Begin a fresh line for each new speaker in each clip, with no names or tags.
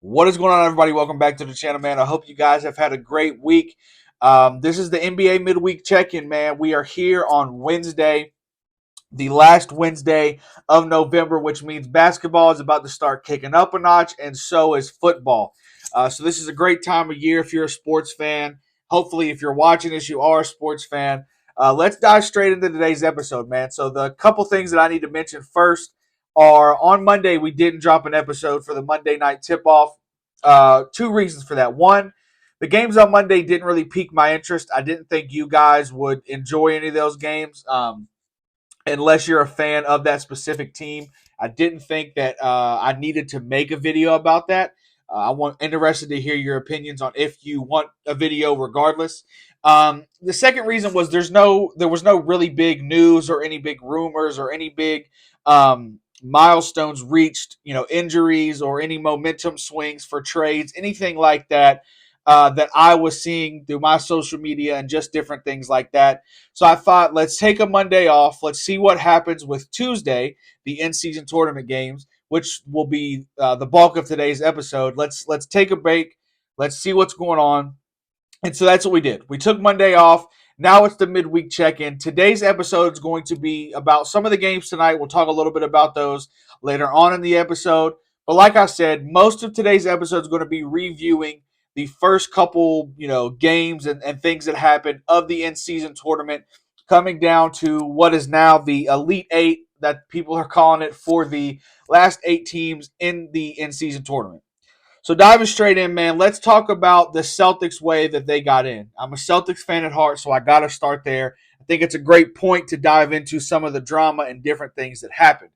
What is going on, everybody? Welcome back to the channel, man. I hope you guys have had a great week. This is the NBA midweek check-in, man. We are here on Wednesday, the last Wednesday of November, which means basketball is about to start kicking up a notch, and so is football. So this is a great time of year if you're a sports fan. Hopefully, if you're watching this, you are a sports fan. Let's dive straight into today's episode, man. So the couple things that I need to mention first are on Monday, we didn't drop an episode for the Monday night tip-off. Two reasons for that. One, the games on Monday didn't really pique my interest. I didn't think you guys would enjoy any of those games. Unless you're a fan of that specific team. I didn't think that I needed to make a video about that. Interested to hear your opinions on if you want a video, regardless. The second reason was there was no really big news or any big rumors or any big milestones reached, injuries or any momentum swings for trades, anything like that. That I was seeing through my social media and just different things like that. So I thought, let's take a Monday off. Let's see what happens with Tuesday, the in-season tournament games, which will be the bulk of today's episode. Let's take a break. Let's see what's going on. And so that's what we did. We took Monday off. Now it's the midweek check-in. Today's episode is going to be about some of the games tonight. We'll talk a little bit about those later on in the episode. But like I said, most of today's episode is going to be reviewing the first couple, games and things that happened of the in-season tournament, coming down to what is now the Elite Eight that people are calling it, for the last 8 teams in the in-season tournament. So diving straight in, man, let's talk about the Celtics way that they got in. I'm a Celtics fan at heart, so I got to start there. I think it's a great point to dive into some of the drama and different things that happened.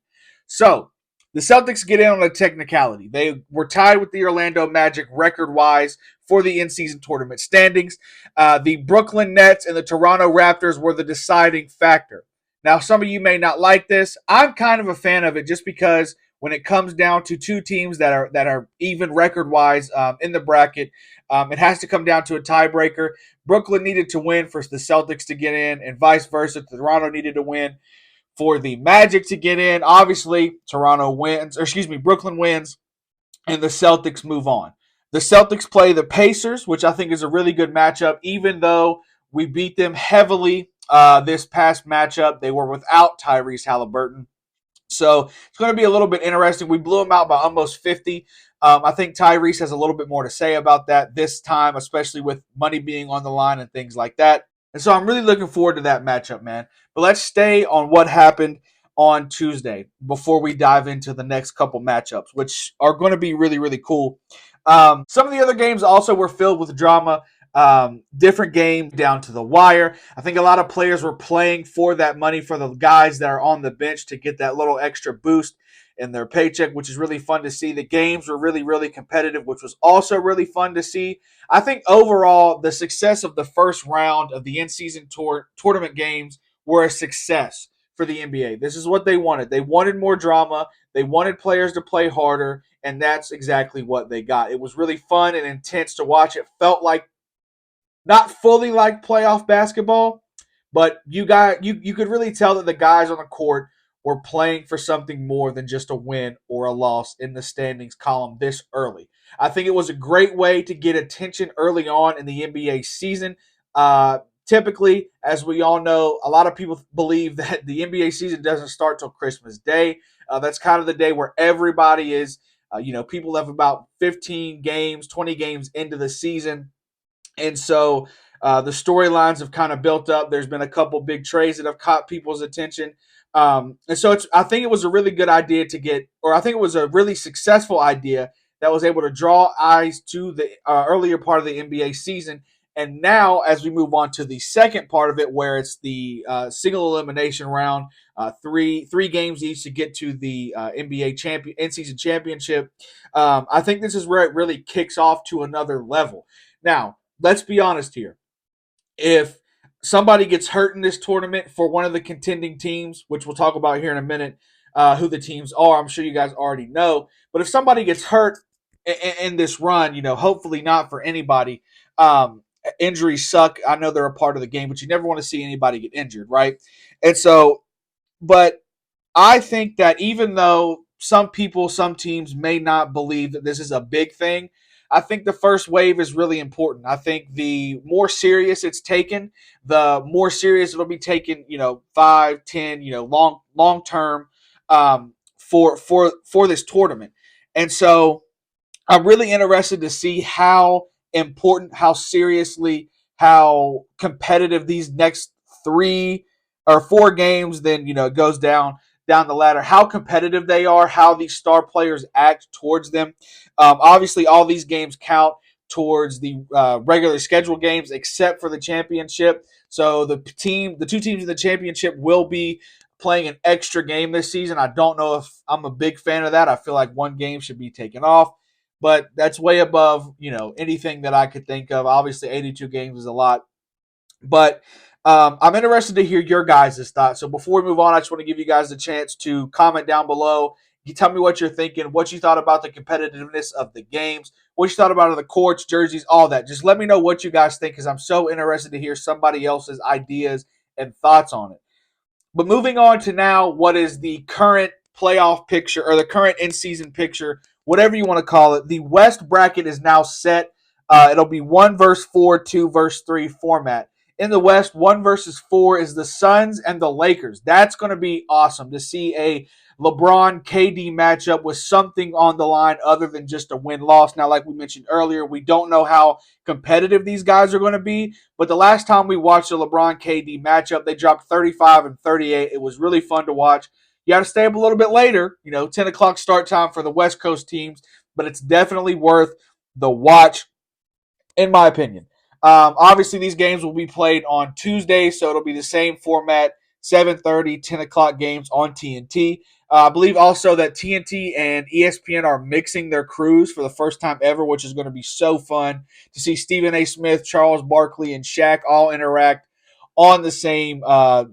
So the Celtics get in on a technicality. They were tied with the Orlando Magic record-wise for the in-season tournament standings. The Brooklyn Nets and the Toronto Raptors were the deciding factor. Now, some of you may not like this. I'm kind of a fan of it just because when it comes down to two teams that are even record-wise in the bracket, it has to come down to a tiebreaker. Brooklyn needed to win for the Celtics to get in, and vice versa. Toronto needed to win for the Magic to get in. Obviously, Brooklyn wins, and the Celtics move on. The Celtics play the Pacers, which I think is a really good matchup, even though we beat them heavily this past matchup. They were without Tyrese Halliburton. So it's going to be a little bit interesting. We blew them out by almost 50. I think Tyrese has a little bit more to say about that this time, especially with money being on the line and things like that. And so I'm really looking forward to that matchup, man. But let's stay on what happened on Tuesday before we dive into the next couple matchups, which are going to be really, really cool. Some of the other games also were filled with drama. Different game down to the wire. I think a lot of players were playing for that money for the guys that are on the bench to get that little extra boost in their paycheck, which is really fun to see. The games were really, really competitive, which was also really fun to see. I think overall, the success of the first round of the in-season tournament games were a success for the NBA. This is what they wanted. They wanted more drama. They wanted players to play harder, and that's exactly what they got. It was really fun and intense to watch. It felt like not fully like playoff basketball, but you could really tell that the guys on the court were playing for something more than just a win or a loss in the standings column this early. I think it was a great way to get attention early on in the NBA season. Typically, as we all know, a lot of people believe that the NBA season doesn't start till Christmas Day. That's kind of the day where everybody is, people have about 15 games, 20 games into the season. And so the storylines have kind of built up. There's been a couple big trades that have caught people's attention. And so I think it was a really good idea I think it was a really successful idea that was able to draw eyes to the earlier part of the NBA season. And now, as we move on to the second part of it, where it's the single elimination round, three games each to get to the NBA in-season championship, I think this is where it really kicks off to another level. Now, let's be honest here. If somebody gets hurt in this tournament for one of the contending teams, which we'll talk about here in a minute, who the teams are, I'm sure you guys already know. But if somebody gets hurt in this run, hopefully not for anybody. Injuries suck. I know they're a part of the game, but you never want to see anybody get injured, right? And so, but I think that even though some people, some teams may not believe that this is a big thing. I think the first wave is really important. I think the more serious it's taken, the more serious it'll be taken, 5, 10, long term, for this tournament. And so I'm really interested to see how important, how seriously, how competitive these next 3 or 4 games, then it goes down the ladder, how competitive they are, how these star players act towards them. Obviously, all these games count towards the regular schedule games, except for the championship. So the 2 teams in the championship will be playing an extra game this season. I don't know if I'm a big fan of that. I feel like one game should be taken off, but that's way above anything that I could think of. Obviously, 82 games is a lot, but I'm interested to hear your guys' thoughts. So before we move on, I just want to give you guys a chance to comment down below. You tell me what you're thinking, what you thought about the competitiveness of the games, what you thought about the courts, jerseys, all that. Just let me know what you guys think, because I'm so interested to hear somebody else's ideas and thoughts on it. But moving on to now, what is the current playoff picture, or the current in-season picture, whatever you want to call it. The West bracket is now set. It'll be 1 versus 4, 2 versus 3 format. In the West, 1 versus 4 is the Suns and the Lakers. That's going to be awesome to see a LeBron KD matchup with something on the line other than just a win-loss. Now, like we mentioned earlier, we don't know how competitive these guys are going to be, but the last time we watched the LeBron KD matchup, they dropped 35 and 38. It was really fun to watch. You got to stay up a little bit later, 10 o'clock start time for the West Coast teams, but it's definitely worth the watch, in my opinion. Obviously, these games will be played on Tuesday, so it'll be the same format, 7:30, 10 o'clock games on TNT. I believe also that TNT and ESPN are mixing their crews for the first time ever, which is going to be so fun to see Stephen A. Smith, Charles Barkley, and Shaq all interact on the same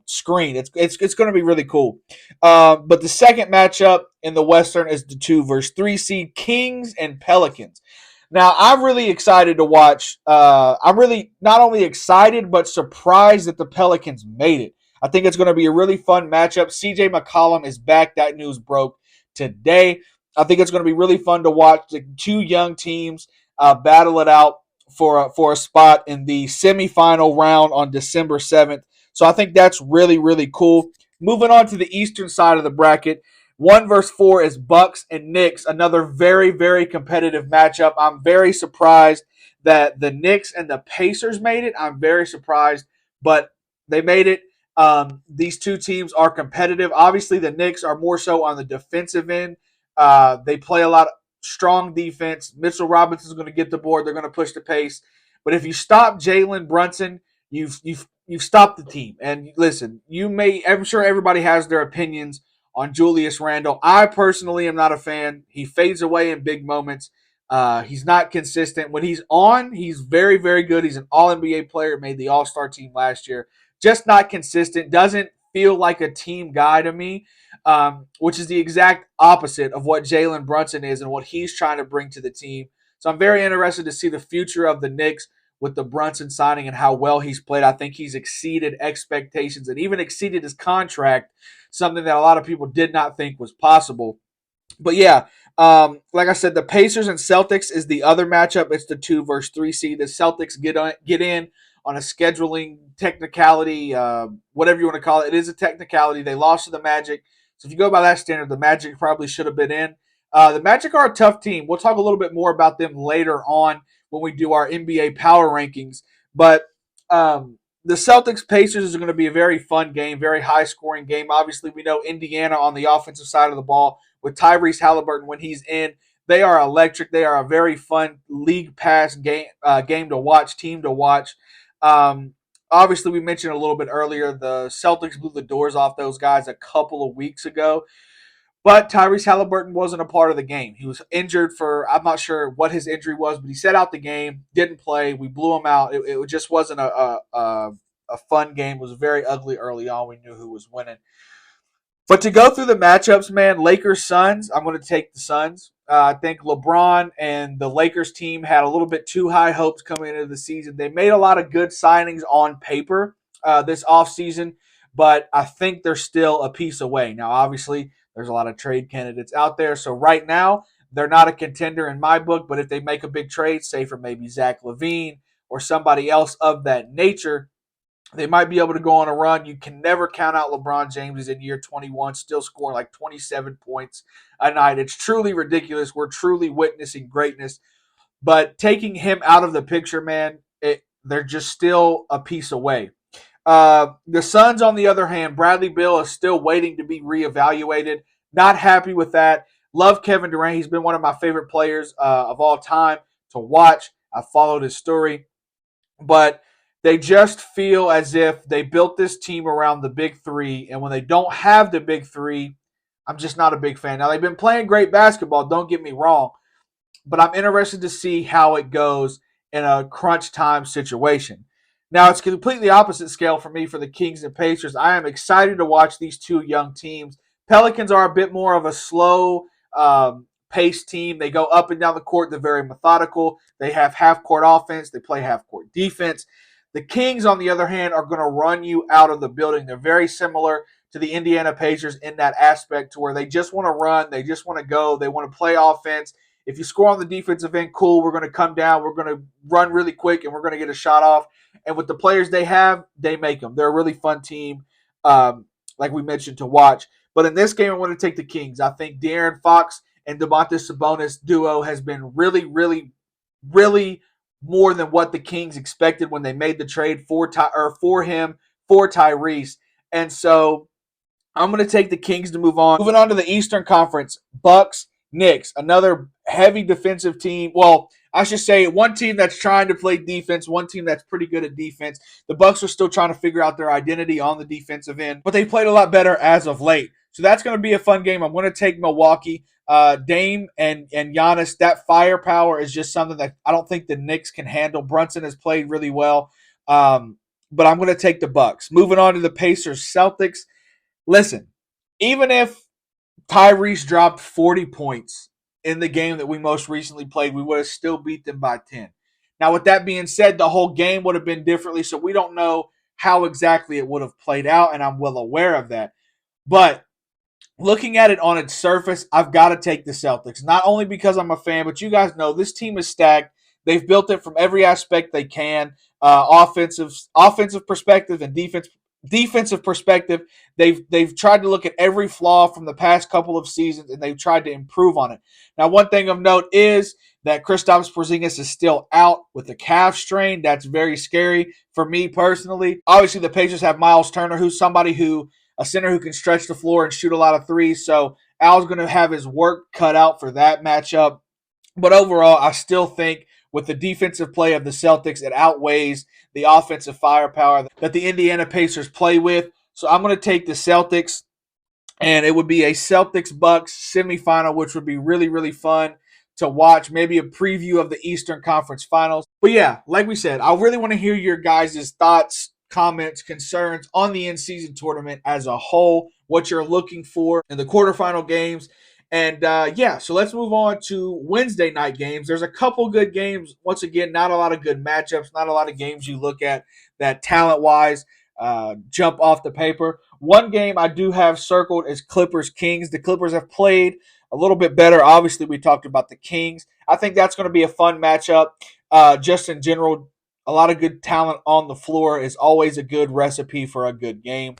screen. It's going to be really cool. But the second matchup in the Western is the 2 versus 3 seed Kings and Pelicans. Now, I'm really excited to watch. I'm really not only excited, but surprised that the Pelicans made it. I think it's going to be a really fun matchup. CJ McCollum is back. That news broke today. I think it's going to be really fun to watch the 2 young teams battle it out for a spot in the semifinal round on December 7th. So I think that's really, really cool. Moving on to the eastern side of the bracket, 1 versus 4 is Bucks and Knicks, another very, very competitive matchup. I'm very surprised that the Knicks and the Pacers made it. I'm very surprised, but they made it. These 2 teams are competitive. Obviously, the Knicks are more so on the defensive end. They play a lot of strong defense. Mitchell Robinson is going to get the board. They're going to push the pace. But if you stop Jalen Brunson, you've stopped the team. And listen, I'm sure everybody has their opinions on Julius Randle. I personally am not a fan. He fades away in big moments. He's not consistent. When he's on, he's very, very good. He's an All-NBA player, made the All-Star team last year. Just not consistent. Doesn't feel like a team guy to me, which is the exact opposite of what Jalen Brunson is and what he's trying to bring to the team. So I'm very interested to see the future of the Knicks with the Brunson signing and how well he's played. I think he's exceeded expectations and even exceeded his contract, something that a lot of people did not think was possible. But yeah, like I said, the Pacers and Celtics is the other matchup. It's the 2 versus 3 seed. The Celtics get in on a scheduling technicality, whatever you want to call it. It is a technicality. They lost to the Magic. So if you go by that standard, the Magic probably should have been in. The Magic are a tough team. We'll talk a little bit more about them later on when we do our NBA power rankings. But the Celtics Pacers is going to be a very fun game, very high scoring game. Obviously, we know Indiana on the offensive side of the ball with Tyrese Halliburton when he's in. They are electric. They are a very fun league pass game to watch, team to watch. Obviously, we mentioned a little bit earlier, the Celtics blew the doors off those guys a couple of weeks ago. But Tyrese Halliburton wasn't a part of the game. He was injured I'm not sure what his injury was, but he sat out the game, didn't play. We blew him out. It just wasn't a fun game. It was very ugly early on. We knew who was winning. But to go through the matchups, man, Lakers Suns, I'm going to take the Suns. I think LeBron and the Lakers team had a little bit too high hopes coming into the season. They made a lot of good signings on paper this offseason, but I think they're still a piece away. Now, obviously, There's a lot of trade candidates out there. So right now, they're not a contender in my book, but if they make a big trade, say for maybe Zach LaVine or somebody else of that nature, they might be able to go on a run. You can never count out LeBron James. He's in year 21, still scoring like 27 points a night. It's truly ridiculous. We're truly witnessing greatness. But taking him out of the picture, man, they're just still a piece away. The Suns, on the other hand, Bradley Beal is still waiting to be reevaluated. Not happy with that. Love Kevin Durant. He's been one of my favorite players of all time to watch. I followed his story. But they just feel as if they built this team around the big three. And when they don't have the big three, I'm just not a big fan. Now, they've been playing great basketball, don't get me wrong. But I'm interested to see how it goes in a crunch time situation. Now, it's completely opposite scale for me for the Kings and Pacers. I am excited to watch these two young teams. Pelicans are a bit more of a slow paced team. They go up and down the court. They're very methodical. They have half court offense. They play half court defense. The Kings, on the other hand, are going to run you out of the building. They're very similar to the Indiana Pacers in that aspect to where they just want to run. They just want to go. They want to play offense. If you score on the defensive end, cool. We're going to come down. We're going to run really quick, and we're going to get a shot off. And with the players they have, they make them. They're a really fun team, like we mentioned, to watch. But in this game, I want to take the Kings. I think De'Aaron Fox and Domantas Sabonis duo has been really, really, really more than what the Kings expected when they made the trade for him for Tyrese. And so I'm going to take the Kings to move on. Moving on to the Eastern Conference, Bucks, Knicks, another heavy defensive team. Well, I should say one team that's trying to play defense, one team that's pretty good at defense. The Bucks are still trying to figure out their identity on the defensive end, but they played a lot better as of late. So that's going to be a fun game. I'm going to take Milwaukee. Dame and Giannis, that firepower is just something that I don't think the Knicks can handle. Brunson has played really well, but I'm going to take the Bucks. Moving on to the Pacers, Celtics. Listen, even if Tyrese dropped 40 points in the game that we most recently played, we would have still beat them by 10. Now, with that being said, the whole game would have been differently, so we don't know how exactly it would have played out, and I'm well aware of that. But looking at it on its surface, I've got to take the Celtics, not only because I'm a fan, but you guys know this team is stacked. They've built it from every aspect they can, offensive perspective and defensive perspective. They've tried to look at every flaw from the past couple of seasons, and they've tried to improve on it. Now, one thing of note is that Kristaps Porzingis is still out with a calf strain. That's very scary for me personally. Obviously, the Pacers have Miles Turner, who's a center who can stretch the floor and shoot a lot of threes. So Al's going to have his work cut out for that matchup. But overall, I still think with the defensive play of the Celtics, it outweighs the offensive firepower that the Indiana Pacers play with. So I'm going to take the Celtics, and it would be a Celtics-Bucks semifinal, which would be really, really fun to watch. Maybe a preview of the Eastern Conference Finals. But yeah, like we said, I really want to hear your guys' thoughts, comments, concerns on the in-season tournament as a whole, what you're looking for in the quarterfinal games. And so let's move on to Wednesday night games. There's a couple good games. Once again, not a lot of good matchups, not a lot of games you look at that talent-wise jump off the paper. One game I do have circled is Clippers-Kings. The Clippers have played a little bit better. Obviously, we talked about the Kings. I think that's going to be a fun matchup. Just in general, a lot of good talent on the floor is always a good recipe for a good game.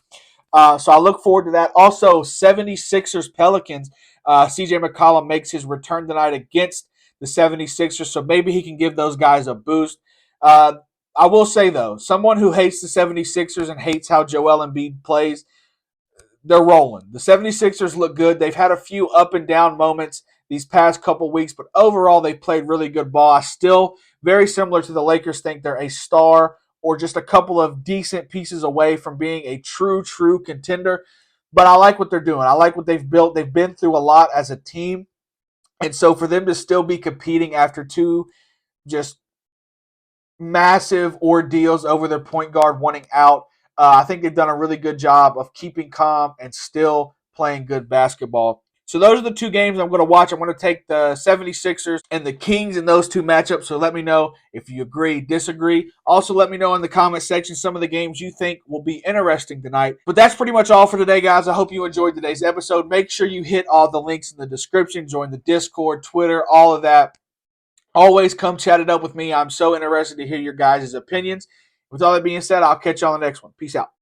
So I look forward to that. Also, 76ers Pelicans. CJ McCollum makes his return tonight against the 76ers, so maybe he can give those guys a boost. I will say, though, someone who hates the 76ers and hates how Joel Embiid plays, they're rolling. The 76ers look good. They've had a few up and down moments these past couple weeks, but overall they played really good ball. I still, very similar to the Lakers, think they're a star or just a couple of decent pieces away from being a true contender. But I like what they're doing. I like what they've built. They've been through a lot as a team. And so for them to still be competing after two just massive ordeals over their point guard wanting out, I think they've done a really good job of keeping calm and still playing good basketball So those are the two games I'm going to watch. I'm going to take the 76ers and the Kings in those two matchups. So let me know if you agree, disagree. Also, let me know in the comment section some of the games you think will be interesting tonight. But that's pretty much all for today, guys. I hope you enjoyed today's episode. Make sure you hit all the links in the description. Join the Discord, Twitter, all of that. Always come chat it up with me. I'm so interested to hear your guys' opinions. With all that being said, I'll catch you on the next one. Peace out.